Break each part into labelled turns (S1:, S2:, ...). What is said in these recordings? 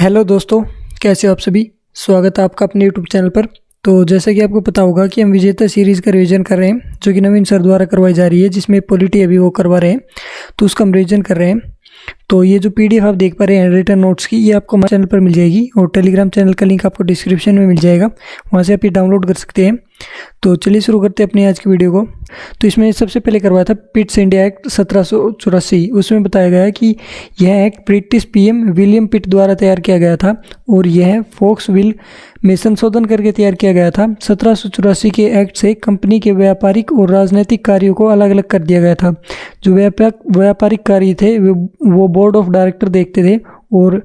S1: Hello दोस्तों, कैसे हो आप सभी। स्वागत है आपका अपने यूट्यूब चैनल पर। तो जैसा कि आपको पता होगा कि हम विजेता सीरीज़ का रिवीजन कर रहे हैं, जो कि नवीन सर द्वारा करवाई जा रही है, जिसमें पॉलिटी अभी वो करवा रहे हैं, तो उसका हम रिवीजन कर रहे हैं। तो ये जो पीडीएफ आप देख पा रहे हैं रिटर्न नोट्स की, ये आपको हमारे चैनल पर मिल जाएगी और टेलीग्राम चैनल का लिंक आपको डिस्क्रिप्शन में मिल जाएगा, वहाँ से आप ये डाउनलोड कर सकते हैं। तो चलिए शुरू करते हैं अपनी आज की वीडियो को। तो इसमें सबसे पहले करवाया था पिट्स इंडिया एक्ट 1784। उसमें बताया गया है कि यह एक्ट ब्रिटिश पीएम विलियम पिट द्वारा तैयार किया गया था और यह फोक्सविल में संशोधन करके तैयार किया गया था। 1784 के एक्ट से कंपनी के व्यापारिक और राजनीतिक कार्यों को अलग अलग कर दिया गया था। जो व्यापारिक कार्य थे वो बोर्ड ऑफ डायरेक्टर देखते थे और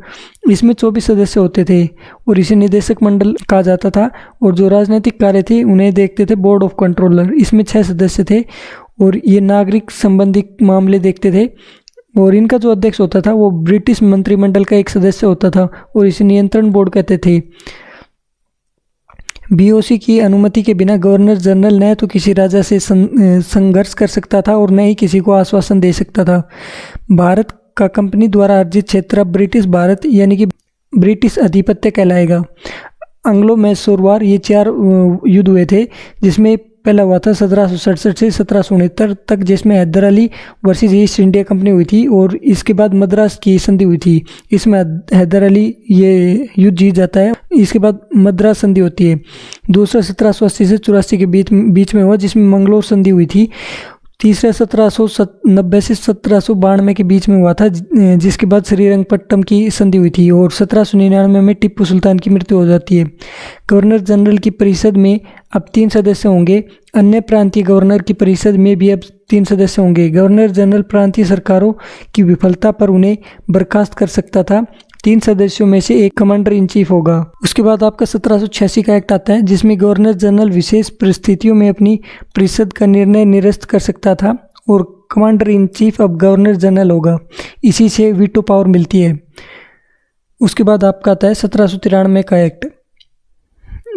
S1: इसमें 24 सदस्य होते थे और इसे निदेशक मंडल कहा जाता था। और जो राजनीतिक कार्य थे उन्हें देखते थे बोर्ड ऑफ कंट्रोलर, इसमें 6 सदस्य थे और ये नागरिक संबंधी मामले देखते थे। और इनका जो अध्यक्ष होता था वो ब्रिटिश मंत्रिमंडल का एक सदस्य होता था और इसे नियंत्रण बोर्ड कहते थे। बीओसी की अनुमति के बिना गवर्नर जनरल न तो किसी राजा से संघर्ष कर सकता था और न ही किसी को आश्वासन दे सकता था। भारत का कंपनी द्वारा अर्जित क्षेत्र ब्रिटिश भारत यानी कि ब्रिटिश अधिपत्य कहलाएगा। एंग्लो मैसूर वार, ये 4 युद्ध हुए थे, जिसमें पहला हुआ था 1767 से 1769 तक, जिसमें Haidar Ali versus East India Company हुई थी और इसके बाद मद्रास की संधि हुई थी। इसमें हैदर अली ये युद्ध जीत जाता है। इसके बाद मद्रास संधि होती है। दूसरा 1780 से 84 के बीच में हुआ, जिसमें मंगलोर संधि हुई थी। तीसरा 1790 से 1792 के बीच में हुआ था, जिसके बाद श्रीरंगपट्टम की संधि हुई थी और 1799 में टिप्पू सुल्तान की मृत्यु हो जाती है। गवर्नर जनरल की परिषद में अब 3 सदस्य होंगे। अन्य प्रांतीय गवर्नर की परिषद में भी अब 3 सदस्य होंगे। गवर्नर जनरल प्रांतीय सरकारों की विफलता पर उन्हें बर्खास्त कर सकता था। 3 सदस्यों में से एक कमांडर इन चीफ होगा। उसके बाद आपका 1786 का एक्ट आता है, जिसमें गवर्नर जनरल विशेष परिस्थितियों में अपनी परिषद का निर्णय निरस्त कर सकता था और कमांडर इन चीफ अब गवर्नर जनरल होगा। इसी से वीटो पावर मिलती है। उसके बाद आपका आता है 1793 का एक्ट,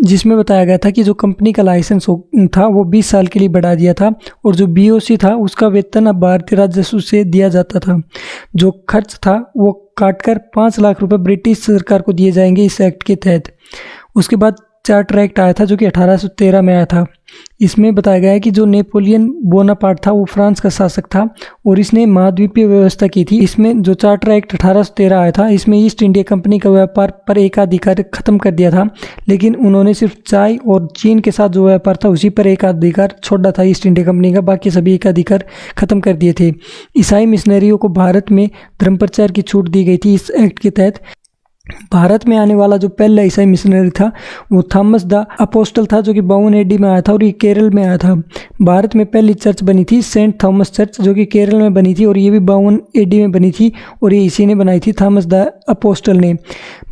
S1: जिसमें बताया गया था कि जो कंपनी का लाइसेंस था वो 20 साल के लिए बढ़ा दिया था और जो बीओसी था उसका वेतन अब भारतीय राजस्व से दिया जाता था। जो खर्च था वो काटकर 5 लाख रुपए ब्रिटिश सरकार को दिए जाएंगे इस एक्ट के तहत। उसके बाद चार्टर एक्ट आया था, जो कि 1813 में आया था। इसमें बताया गया है कि जो नेपोलियन बोनापार्ट था वो फ्रांस का शासक था और इसने महाद्वीपीय व्यवस्था की थी। इसमें जो चार्टर एक्ट 1813 आया था, इसमें ईस्ट इंडिया कंपनी का व्यापार पर एकाधिकार खत्म कर दिया था, लेकिन उन्होंने सिर्फ चाय और चीन के साथ जो व्यापार था उसी पर एकाधिकार छोड़ा था ईस्ट इंडिया कंपनी का, बाकी सभी एकाधिकार खत्म कर दिए थे। ईसाई मिशनरियों को भारत में धर्म प्रचार की छूट दी गई थी इस एक्ट के तहत। भारत में आने वाला जो पहला ईसाई मिशनरी था वो थॉमस द अपोस्टल था, जो कि 52 एडी में आया था और ये केरल में आया था। भारत में पहली चर्च बनी थी सेंट थॉमस चर्च, जो कि केरल में बनी थी और ये भी 52 एडी में बनी थी और ये इसी ने बनाई थी, थॉमस द अपोस्टल ने।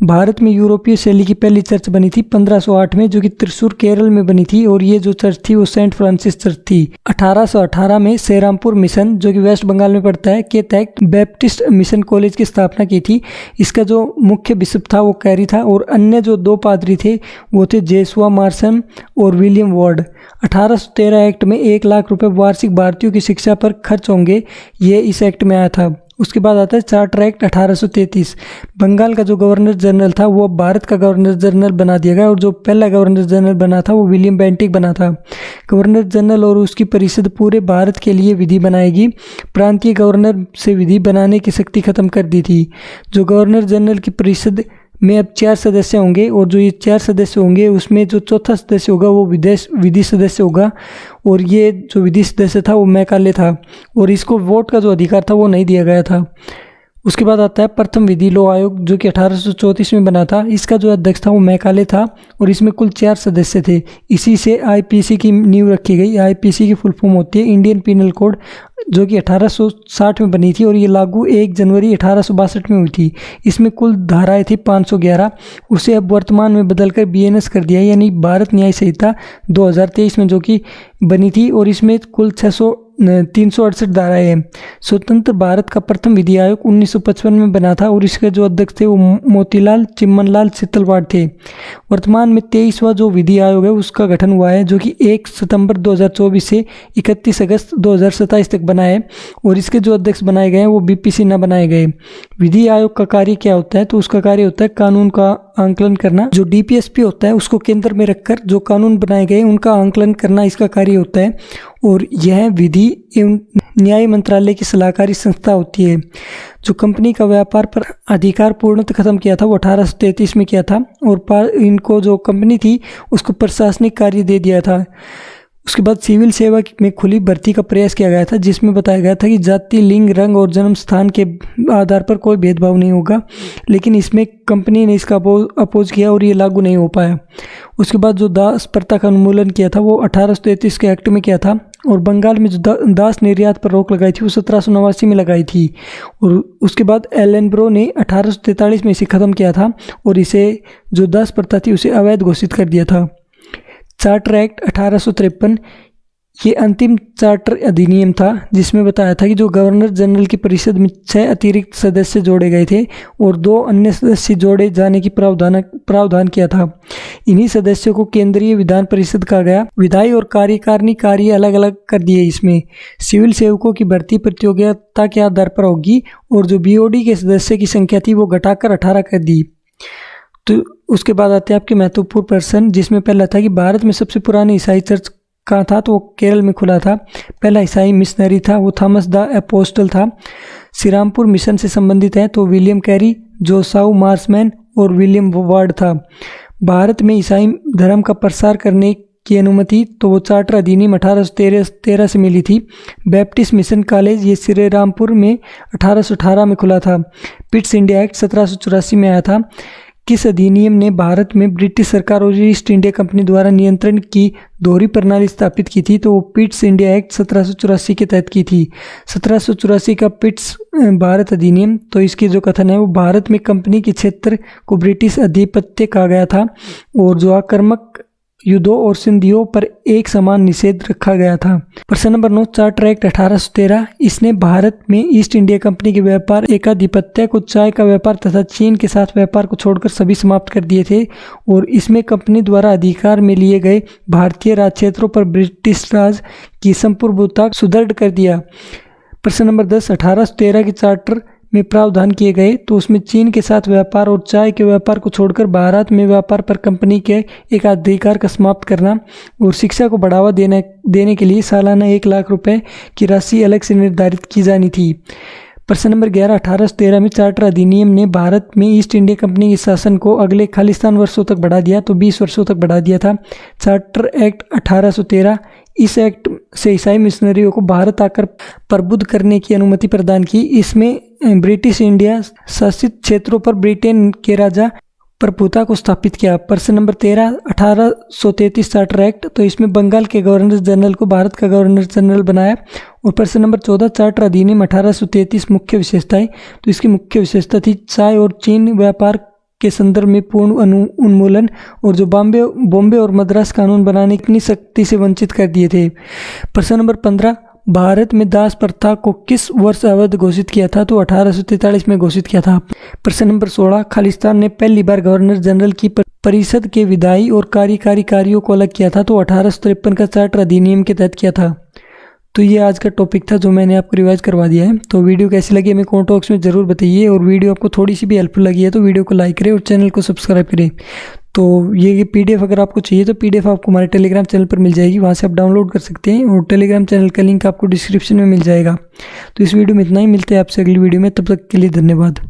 S1: भारत में यूरोपीय शैली की पहली चर्च बनी थी 1508 में, जो कि त्रिशूर केरल में बनी थी और ये जो चर्च थी वो सेंट फ्रांसिस चर्च थी। 1818 में श्रीरामपुर मिशन, जो कि वेस्ट बंगाल में पड़ता है, के तहत बैप्टिस्ट मिशन कॉलेज की स्थापना की थी। इसका जो मुख्य बिशप था वो कैरी था और अन्य जो 2 पादरी थे वो थे जेसुआ मार्सन और विलियम वार्ड। 1813 एक्ट में 1 लाख रुपए वार्षिक भारतीयों की शिक्षा पर खर्च होंगे, ये इस एक्ट में आया था। उसके बाद आता है चार्टर एक्ट 1833। बंगाल का जो गवर्नर जनरल था वो भारत का गवर्नर जनरल बना दिया गया और जो पहला गवर्नर जनरल बना था वो विलियम बेंटिक बना था। गवर्नर जनरल और उसकी परिषद पूरे भारत के लिए विधि बनाएगी। प्रांतीय गवर्नर से विधि बनाने की शक्ति खत्म कर दी थी। जो गवर्नर जनरल की परिषद में अब 4 सदस्य होंगे और जो ये 4 सदस्य होंगे उसमें जो चौथा सदस्य होगा वो विधि सदस्य होगा और ये जो विधि सदस्य था वो मैकाले था और इसको वोट का जो अधिकार था वो नहीं दिया गया था। उसके बाद आता है प्रथम विधि लो आयोग, जो कि 1834 में बना था। इसका जो अध्यक्ष था वो मैकाले था और इसमें कुल 4 सदस्य थे। इसी से आईपीसी की नींव रखी गई। आईपीसी की फुल फॉर्म होती है इंडियन पिनल कोड, जो कि 1860 में बनी थी और ये लागू 1 जनवरी 1862 में हुई थी। इसमें कुल धाराएं थी 511। उसे अब वर्तमान में बदलकर बीएनएस कर दिया, यानी भारत न्याय संहिता 2023 में, जो कि बनी थी और इसमें कुल 368 धाराएं हैं। स्वतंत्र भारत का प्रथम विधि आयोग 1955 में बना था और इसके जो अध्यक्ष थे वो मोतीलाल चिम्मनलाल सितलवाड़ थे। वर्तमान में 23वां जो विधि आयोग है उसका गठन हुआ है, जो कि 1 सितंबर 2024 से 31 अगस्त 2027 तक बना है और इसके जो अध्यक्ष बनाए गए हैं वो बीपी सिन्हा बनाए गए। विधि आयोग का कार्य क्या होता है? तो उसका कार्य होता है कानून का आंकलन करना। जो डीपीएसपी होता है उसको केंद्र में रखकर जो कानून बनाए गए उनका आंकलन करना इसका कार्य होता है और यह विधि एवं न्याय मंत्रालय की सलाहकारी संस्था होती है। जो कंपनी का व्यापार पर अधिकार पूर्णतः खत्म किया था वो 1833 में किया था और इनको जो कंपनी थी उसको प्रशासनिक कार्य दे दिया था। उसके बाद सिविल सेवा में खुली भर्ती का प्रयास किया गया था, जिसमें बताया गया था कि जाति, लिंग, रंग और जन्म स्थान के आधार पर कोई भेदभाव नहीं होगा, लेकिन इसमें कंपनी ने इसका अपोज किया और ये लागू नहीं हो पाया। उसके बाद जो दास प्रथा का उन्मूलन किया था वो 1833 के एक्ट में किया था और बंगाल में जो दास निर्यात पर रोक लगाई थी वो 1789 में लगाई थी और उसके बाद एलेनब्रो ने 1843 में इसे ख़त्म किया था और इसे जो दास प्रथा थी उसे अवैध घोषित कर दिया था। चार्टर एक्ट 1853 ये अंतिम चार्टर अधिनियम था जिसमें बताया था कि जो गवर्नर जनरल की परिषद में 6 अतिरिक्त सदस्य जोड़े गए थे और 2 अन्य सदस्य जोड़े जाने की प्रावधान किया था। इन्हीं सदस्यों को केंद्रीय विधान परिषद कहा गया। विधायी और कार्यकारिणी कार्य अलग अलग कर दिए। इसमें सिविल सेवकों की भर्ती प्रतियोगिता के आधार पर होगी और जो बीओडी के सदस्य की संख्या थी वो घटाकर 18 कर दी। तो उसके बाद आते हैं आपके महत्वपूर्ण प्रश्न, जिसमें पहला था कि भारत में सबसे पुरानी ईसाई चर्च कहाँ था? तो वो केरल में खुला था। पहला ईसाई मिशनरी था वो थॉमस द एपोस्टल था। श्रीरामपुर मिशन से संबंधित है तो विलियम कैरी, जोसाउ मार्समैन और विलियम वार्ड था। भारत में ईसाई धर्म का प्रसार करने की अनुमति तो वो चार्टर अधिनियम 1813 से मिली थी। बैप्टिस्ट मिशन कॉलेज ये श्रीरामपुर में 1818 में खुला था। पिट्स इंडिया एक्ट 1784 में आया था। किस अधिनियम ने भारत में ब्रिटिश सरकार और ईस्ट इंडिया कंपनी द्वारा नियंत्रण की दोहरी प्रणाली स्थापित की थी? तो वो पिट्स इंडिया एक्ट 1784 के तहत की थी। 1784 का पिट्स भारत अधिनियम, तो इसकी जो कथन है वो भारत में कंपनी के क्षेत्र को ब्रिटिश अधिपत्य कहा गया था और जो आक्रामक युद्धों और संधियों पर एक समान निषेध रखा गया था। प्रश्न नंबर 9, चार्टर एक्ट 1813 इसने भारत में ईस्ट इंडिया कंपनी के व्यापार एकाधिपत्य को, चाय का व्यापार तथा चीन के साथ व्यापार को छोड़कर सभी समाप्त कर दिए थे और इसमें कंपनी द्वारा अधिकार में लिए गए भारतीय राज क्षेत्रों पर ब्रिटिश राज की संप्रभुता सुदृढ़ कर दिया। प्रश्न नंबर 10, 1813 के चार्टर में प्रावधान किए गए तो उसमें चीन के साथ व्यापार और चाय के व्यापार को छोड़कर भारत में व्यापार पर कंपनी के एकाधिकार का समाप्त करना और शिक्षा को बढ़ावा देने के लिए सालाना 1 लाख रुपए की राशि अलग से निर्धारित की जानी थी। प्रश्न नंबर 11, 1813 में चार्टर अधिनियम ने भारत में ईस्ट इंडिया कंपनी के शासन को अगले खालिस्तान वर्षों तक बढ़ा दिया, तो 20 वर्षों तक बढ़ा दिया था। चार्टर एक्ट 1813 इस एक्ट से ईसाई मिशनरियों को भारत आकर प्रबुद्ध करने की अनुमति प्रदान की। इसमें ब्रिटिश इंडिया शासित क्षेत्रों पर ब्रिटेन के राजा प्रभुता को स्थापित किया। प्रश्न नंबर 13, 1833 चार्टर एक्ट, तो इसमें बंगाल के गवर्नर जनरल को भारत का गवर्नर जनरल बनाया। और प्रश्न नंबर 14, चार्टर अधिनियम 1833 मुख्य विशेषताएं, तो इसकी मुख्य विशेषता थी चाय और चीन व्यापार के संदर्भ में पूर्ण उन्मूलन और जो बॉम्बे और मद्रास कानून बनाने की शक्ति से वंचित कर दिए थे। प्रश्न नंबर 15, भारत में दास प्रथा को किस वर्ष अवैध घोषित किया था? तो 1843 में घोषित किया था। प्रश्न नंबर 16, खालिस्तान ने पहली बार गवर्नर जनरल की परिषद के विधायी और कार्यकारी कार्यों को अलग किया था? तो 1853 का चार्टर अधिनियम के तहत किया था। तो ये आज का टॉपिक था जो मैंने आपको रिवाइज करवा दिया है। तो वीडियो कैसी लगी हमें कमेंट बॉक्स में ज़रूर बताइए और वीडियो आपको थोड़ी सी भी हेल्पफुल लगी है तो वीडियो को लाइक करें और चैनल को सब्सक्राइब करें। तो ये पीडीएफ अगर आपको चाहिए तो पीडीएफ आपको हमारे टेलीग्राम चैनल पर मिल जाएगी, वहाँ से आप डाउनलोड कर सकते हैं और टेलीग्राम चैनल का लिंक आपको डिस्क्रिप्शन में मिल जाएगा। तो इस वीडियो में इतना ही, मिलते हैं आपसे अगली वीडियो में, तब तक के लिए धन्यवाद।